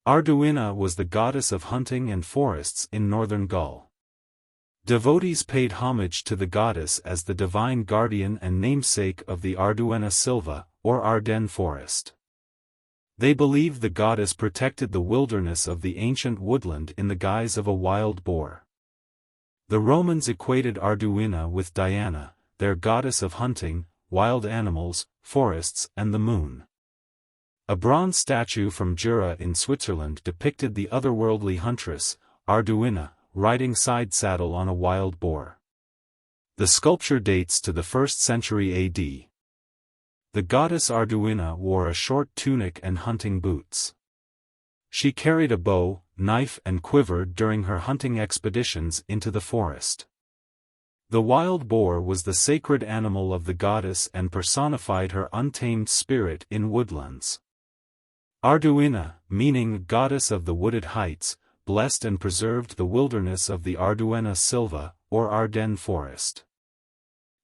Arduinna was the goddess of hunting and forests in northern Gaul. Devotees paid homage to the goddess as the divine guardian and namesake of the Arduenna Silva, or Ardennes Forest. They believed the goddess protected the wilderness of the ancient woodland in the guise of a wild boar. The Romans equated Arduinna with Diana, their goddess of hunting, wild animals, forests and the moon. A bronze statue from Jura in Switzerland depicted the otherworldly huntress, Arduinna, riding side saddle on a wild boar. The sculpture dates to the 1st century AD. The goddess Arduinna wore a short tunic and hunting boots. She carried a bow, knife and quiver during her hunting expeditions into the forest. The wild boar was the sacred animal of the goddess and personified her untamed spirit in woodlands. Arduinna, meaning goddess of the wooded heights, blessed and preserved the wilderness of the Arduenna Silva, or Ardennes Forest.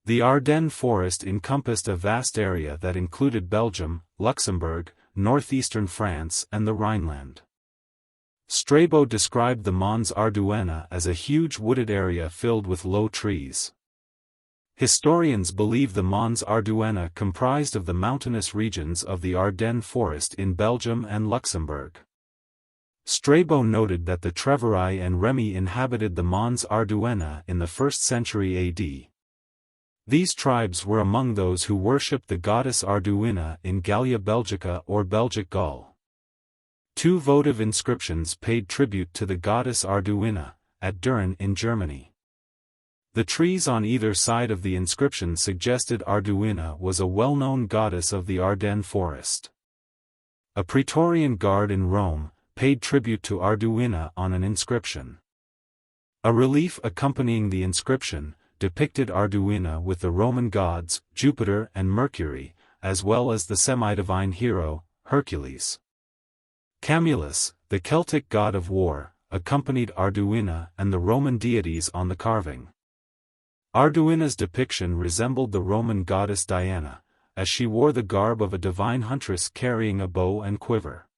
The Ardennes Forest encompassed a vast area that included Belgium, Luxembourg, northeastern France and the Rhineland. Strabo described the Mons Arduenna as a huge wooded area filled with low trees. Historians believe the Mons Arduenna comprised of the mountainous regions of the Ardennes Forest in Belgium and Luxembourg. Strabo noted that the Treveri and Remi inhabited the Mons Arduenna in the 1st century AD. These tribes were among those who worshipped the goddess Arduinna in Gallia Belgica or Belgic Gaul. 2 votive inscriptions paid tribute to the goddess Arduinna, at Düren in Germany. The trees on either side of the inscription suggested Arduinna was a well-known goddess of the Ardennes Forest. A Praetorian Guard in Rome paid tribute to Arduinna on an inscription. A relief accompanying the inscription depicted Arduinna with the Roman gods, Jupiter and Mercury, as well as the semi-divine hero, Hercules. Camulus, the Celtic god of war, accompanied Arduinna and the Roman deities on the carving. Arduinna's depiction resembled the Roman goddess Diana, as she wore the garb of a divine huntress carrying a bow and quiver.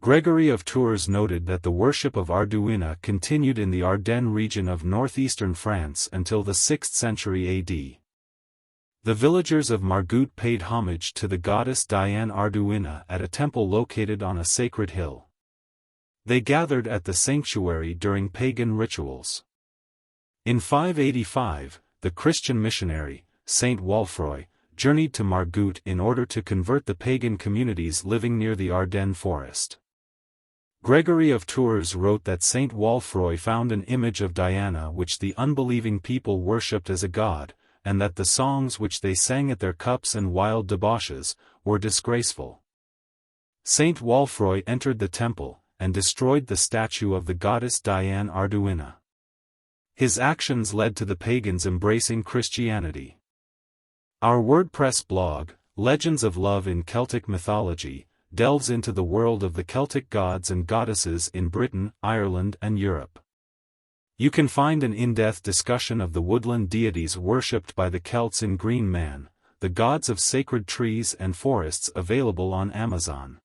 Gregory of Tours noted that the worship of Arduinna continued in the Ardennes region of northeastern France until the 6th century AD. The villagers of Margout paid homage to the goddess Diane Arduinna at a temple located on a sacred hill. They gathered at the sanctuary during pagan rituals. In 585, the Christian missionary, Saint Walfroy, journeyed to Margout in order to convert the pagan communities living near the Ardennes Forest. Gregory of Tours wrote that Saint Walfroy found an image of Diana which the unbelieving people worshipped as a god, and that the songs which they sang at their cups and wild debauches were disgraceful. Saint Walfroy entered the temple, and destroyed the statue of the goddess Diane Arduinna. His actions led to the pagans embracing Christianity. Our WordPress blog, Legends of Love in Celtic Mythology, delves into the world of the Celtic gods and goddesses in Britain, Ireland and Europe. You can find an in-depth discussion of the woodland deities worshipped by the Celts in Green Man, the gods of sacred trees and forests available on Amazon.